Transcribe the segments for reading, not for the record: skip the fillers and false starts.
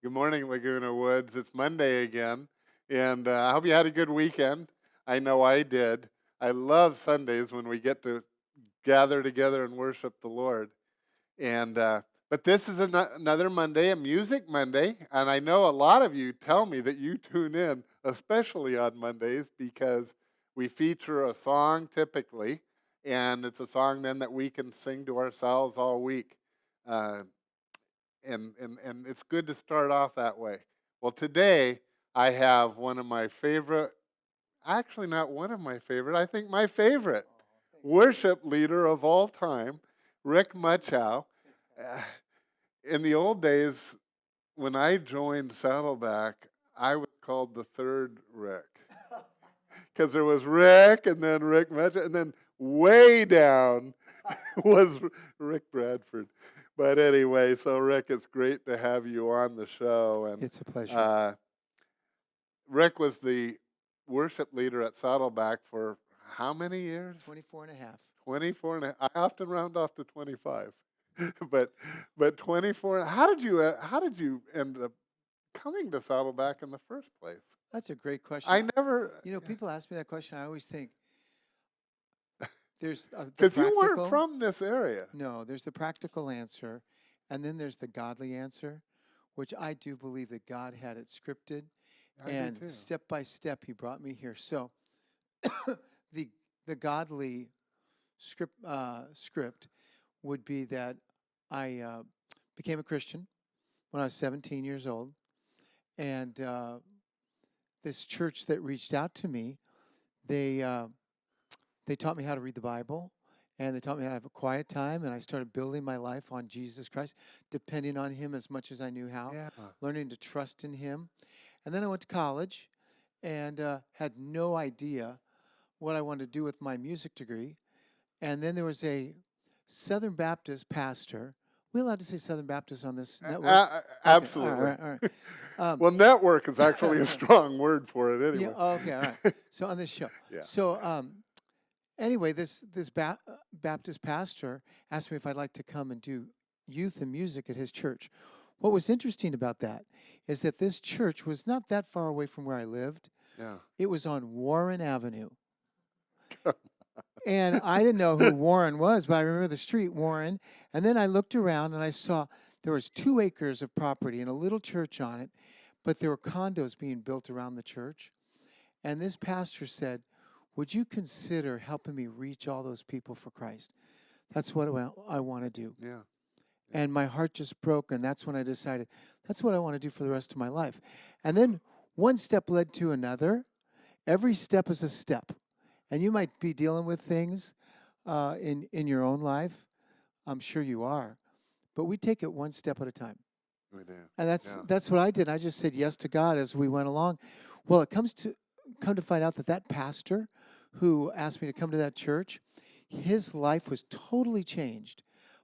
Good morning, Laguna Woods. It's Monday again, and I hope you had a good weekend. I know I did. I love Sundays when we get to gather together and worship the Lord. And but this is another Monday, a Music Monday, and I know a lot of you tell me that you tune in, especially on Mondays, because we feature a song typically, and it's a song then that we can sing to ourselves all week. Uh, and it's good to start off that way. Well, today I have one of my favorite, actually not one of my favorite, I think my favorite worship leader of all time, Rick Muchow. Uh, in the old days, when I joined Saddleback, I was called the third Rick because there was Rick and then Rick Muchow, and then way down was Rick Bradford. But anyway, so Rick, it's great to have you on the show. And It's a pleasure. Rick was the worship leader at Saddleback for how many years? 24 and a half. 24 and a, I often round off to 25. but 24. How did you end up coming to Saddleback in the first place? That's a great question. I never. People ask me that question. I always think there's the Because practical. you weren't from this area. No, there's the practical answer, and then there's the godly answer, which I do believe that God had it scripted, and step by step He brought me here. So the godly script would be that I became a Christian when I was 17 years old, and this church that reached out to me, they taught me how to read the Bible, and they taught me how to have a quiet time, and I started building my life on Jesus Christ, depending on Him as much as I knew how, learning to trust in Him. And then I went to college and had no idea what I wanted to do with my music degree. And then there was a Southern Baptist pastor. Are we allowed to say Southern Baptist on this network? Absolutely. Okay, all right. Well, network is actually a strong word for it anyway. Yeah, okay, all right. So on this show. Yeah. So anyway, this Baptist pastor asked me if I'd like to come and do youth and music at his church. What was interesting about that is that this church was not that far away from where I lived. Yeah. It was on Warren Avenue. And I didn't know who Warren was, but I remember the street, Warren. And then I looked around and I saw there was 2 acres of property and a little church on it, but there were condos being built around the church. And this pastor said, would you consider helping me reach all those people for Christ? That's what I want to do. Yeah. And my heart just broke, and that's when I decided that's what I want to do for the rest of my life. And then one step led to another. Every step is a step. And you might be dealing with things in your own life. I'm sure you are. But we take it one step at a time. We do. And that's what I did. I just said yes to God as we went along. Well, come to find out that pastor who asked me to come to that church, his life was totally changed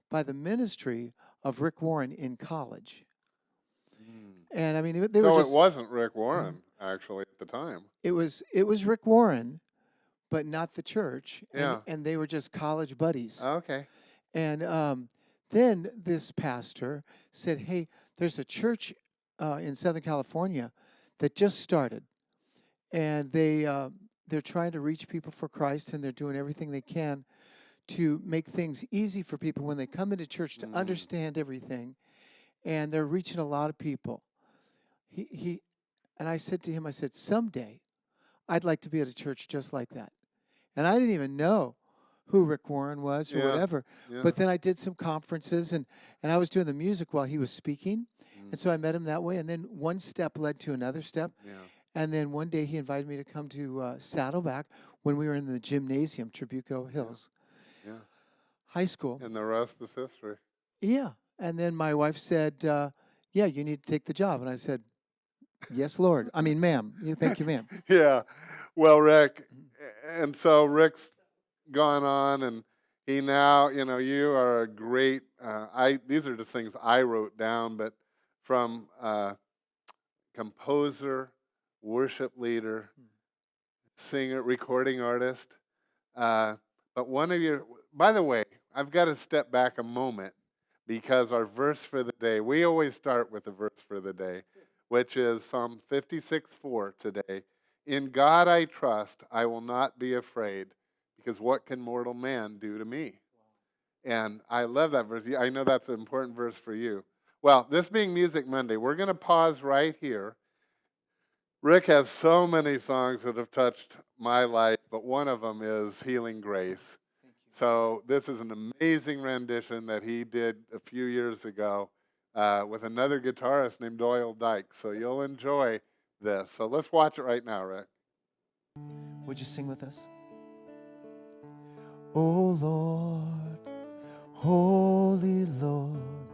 by the ministry of Rick Warren in college. And I mean, it wasn't Rick Warren actually at the time. It was Rick Warren, but not the church. Yeah. And they were just college buddies. Okay. And then this pastor said, hey, there's a church in Southern California that just started. And they're trying to reach people for Christ, and they're doing everything they can to make things easy for people when they come into church to understand everything. And they're reaching a lot of people. And I said to him, I said, someday I'd like to be at a church just like that. And I didn't even know who Rick Warren was or whatever. Yeah. But then I did some conferences, and I was doing the music while he was speaking. And so I met him that way. And then one step led to another step. Yeah. And then one day he invited me to come to Saddleback when we were in the gymnasium, Trabuco Hills High School. And the rest is history. Yeah. And then my wife said, yeah, you need to take the job. And I said, yes, Lord. I mean, ma'am. Thank you, ma'am. Yeah. Well, Rick, and so Rick's gone on, and he now, you are a great, these are just things I wrote down, but from composer, worship leader, singer, recording artist. But one of your, by the way, I've got to step back a moment because our verse for the day, we always start with the verse for the day. which is Psalm 56:4 today. In God I trust, I will not be afraid, because what can mortal man do to me? And I love that verse. I know that's an important verse for you. Well, this being Music Monday, we're going to pause right here. Rick has so many songs that have touched my life, but one of them is Healing Grace. Thank you. So this is an amazing rendition that he did a few years ago with another guitarist named Doyle Dykes. So you'll enjoy this. So let's watch it right now, Rick. Would you sing with us? Oh Lord, Holy Lord,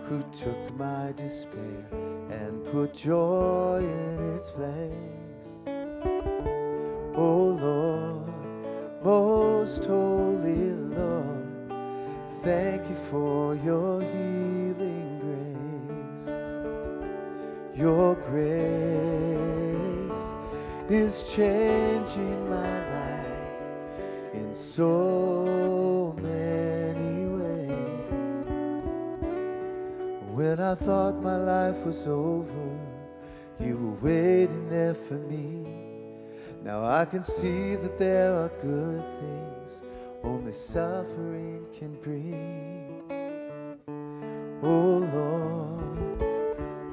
who took my despair and put joy in its place. Oh Lord, most holy Lord, thank you for your healing grace. Your grace is changing my life in so many ways. When I thought my life was over, you were waiting there for me. Now I can see that there are good things only suffering can bring. Oh Lord,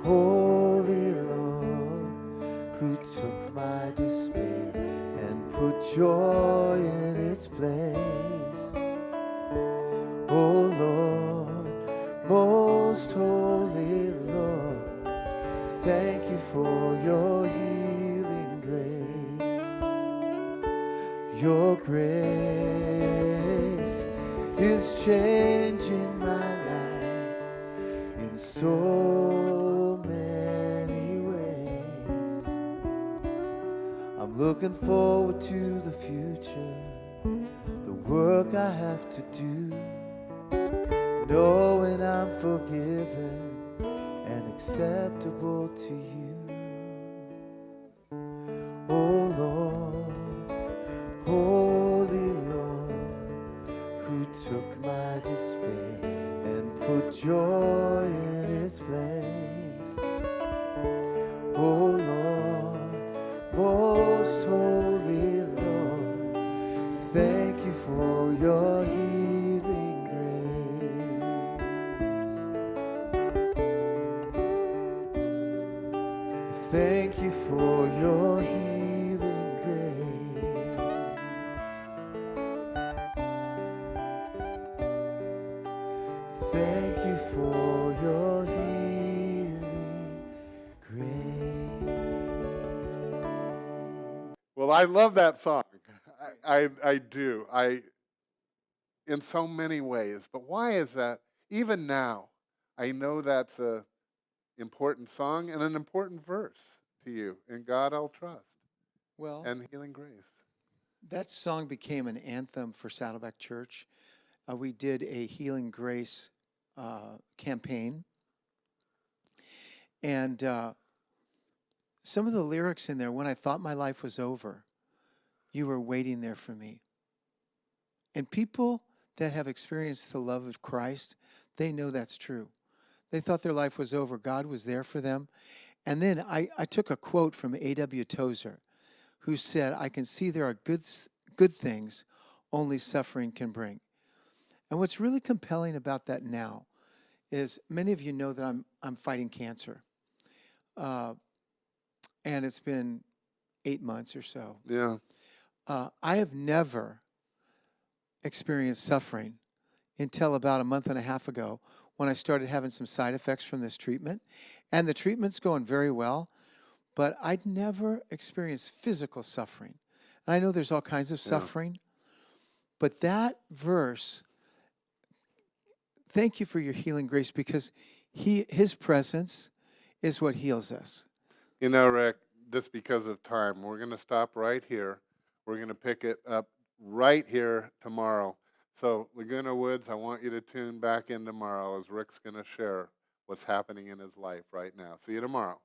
Holy Lord, who took my despair and put joy in its place. Oh Lord, most holy Lord, thank you for your healing grace. Your grace is changing my life in so many ways. I'm looking forward to the future, the work I have to do, knowing I'm forgiven and acceptable to you. Oh Lord, Holy Lord, who took my despair and put joy in its place. Oh Lord, most holy Lord, thank you for your healing grace. Thank you for your healing grace. Thank you for your healing grace. Well, I love that song. I do. In so many ways. But why is that? Even now, I know that's a important song and an important verse to you. In God I'll trust. Well, And Healing Grace. that song became an anthem for Saddleback Church. We did a Healing Grace campaign. And some of the lyrics in there, when I thought my life was over, you were waiting there for me. And people that have experienced the love of Christ, they know that's true. They thought their life was over. God was there for them. And then I took a quote from A.W. Tozer, who said, I can see there are good things only suffering can bring. And what's really compelling about that now is many of you know that I'm fighting cancer. And it's been 8 months or so. Yeah. I have never experienced suffering until about a month and a half ago when I started having some side effects from this treatment. And the treatment's going very well, but I'd never experienced physical suffering. And I know there's all kinds of suffering, but that verse, thank you for your healing grace, because his presence is what heals us. You know, Rick, just because of time, we're going to stop right here. We're going to pick it up right here tomorrow. So, Laguna Woods, I want you to tune back in tomorrow as Rick's going to share what's happening in his life right now. See you tomorrow.